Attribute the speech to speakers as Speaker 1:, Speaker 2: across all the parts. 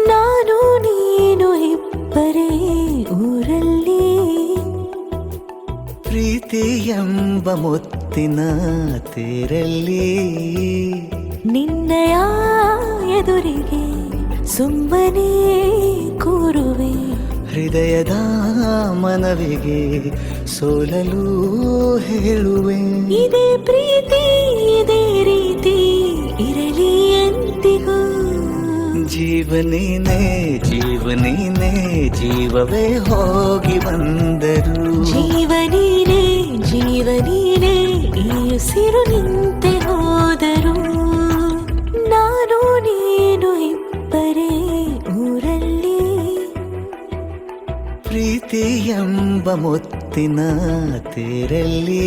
Speaker 1: ನಾನು ನೀನು ಇಬ್ಬರೇ ಊರಲ್ಲಿ,
Speaker 2: ಪ್ರೀತಿ ಎಂಬ ಮುತ್ತಿನ ತೇರಲ್ಲಿ,
Speaker 1: ನಿನ್ನಯ ಎದುರಿಗೆ ಸುಮ್ಮನೆ ಕೂರುವೆ.
Speaker 2: ಹೃದಯದ ಮನವಿಗೆ ಸೋಲಲು ಹೇಳುವೆ.
Speaker 1: ಇದೇ ಪ್ರೀತಿ ಇದೇ ರೀತಿ ಇರಲಿ ಎಂದಿಗೂ.
Speaker 2: ಜೀವನೇನೆ ಜೀವನೇನೆ ಜೀವವೇ ಹೋಗಿ ಬಂದರು.
Speaker 1: ಜೀವನೀನೇ ಜೀವನೀನೇ ಈ ಉಸಿರು ನಿಂತೆ ಹೋದರು. ನಾನು ನೀನು ಇಬ್ಬರೇ ಊರಲ್ಲಿ,
Speaker 2: ಪ್ರೀತಿ ಎಂಬ ಮುತ್ತಿನ ತೇರಲ್ಲಿ.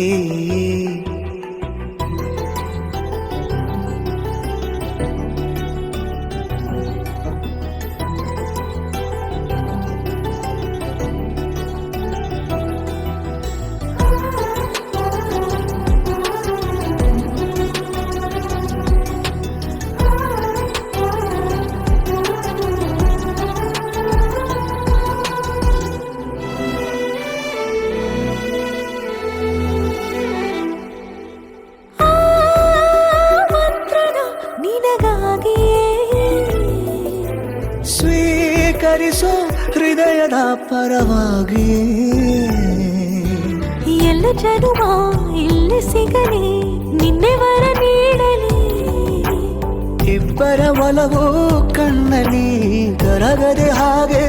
Speaker 2: ಸ್ವೀಕರಿಸೋ ಹೃದಯದ ಪರವಾಗಿ,
Speaker 1: ಎಲ್ಲ ಜನುಮ ಇಲ್ಲಿ ಸಿಗಲಿ, ನಿನ್ನೆ ವರ ನೀಡಲಿ.
Speaker 2: ಇಬ್ಬರ ಒಲವು ಕಣ್ಣಲ್ಲಿ ಕರಗದೆ ಹಾಗೆ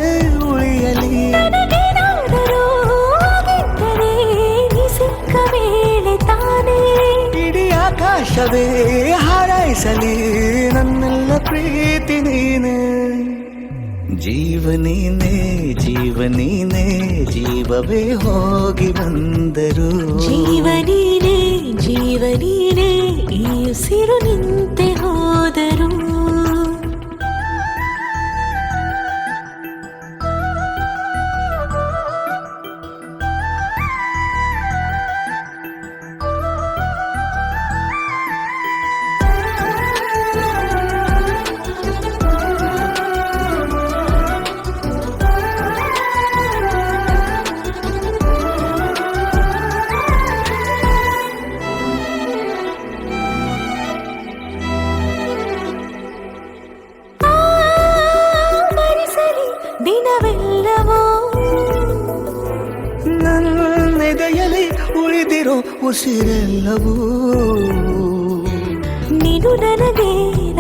Speaker 2: ಉಳಿಯಲಿ.
Speaker 1: ನನಗೇನಾದರೂ ಆಗಿದ್ದರೆ ನೀ ಸಿಕ್ಕ ವೇಳೆ ತಾನೇ
Speaker 2: ಇಡೀ ಆಕಾಶವೇ ಹಾರೈಸಲಿ ನನ್ನೆಲ್ಲ ಪ್ರೀತಿ ನೀನೆ. ಜೀವನೀನೇ ಜೀವನೀನೇ ಜೀವವೇ ಹೋಗಿ ಬಂದರು.
Speaker 1: ಜೀವನೀನೇ ಜೀವನೀನೇ ಈ ಉಸಿರು ನಿಂತೆ ಹೋದರು. ದಿನವೆಲ್ಲವೋ
Speaker 2: ನನ್ನೆದೆಯಲ್ಲಿ ಉಳಿದಿರೋ ಉಸಿರೆಲ್ಲವೂ,
Speaker 1: ನೀನು ನನಗೆ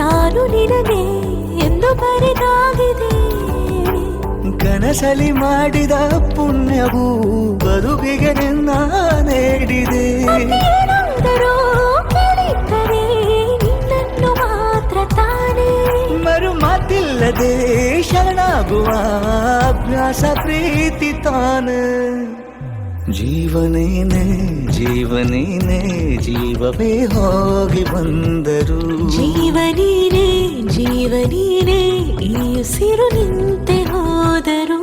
Speaker 1: ನಾನು ನಿನಗೆ ಎಂದು ಬರೆದಾಗಿದೆ.
Speaker 2: ಕನಸಲಿ ಮಾಡಿದ ಪುಣ್ಯವು ಬದುಕಿಗೆ ನಿನ್ನ ನೀಡಿದೆ.
Speaker 1: ಏನಾದರೂ ಕೇಳಿದ್ದರೆ ನಿನ್ನನ್ನು ಮಾತ್ರ ತಾನೇ,
Speaker 2: ಮರು ಮಾತಿಲ್ಲದೆ ಶರಣಾಗುವ ಅಭ್ಯಾಸ ಪ್ರೀತಿ ತಾನೆ. ಜೀವನೇನೆ ಜೀವನೇನೆ ಜೀವವೇ ಹೋಗಿ ಬಂದರು.
Speaker 1: ಜೀವನೀನೇ ಜೀವನೀನೇ ಈ ಉಸಿರು ನಿಂತೆ ಹೋದರು.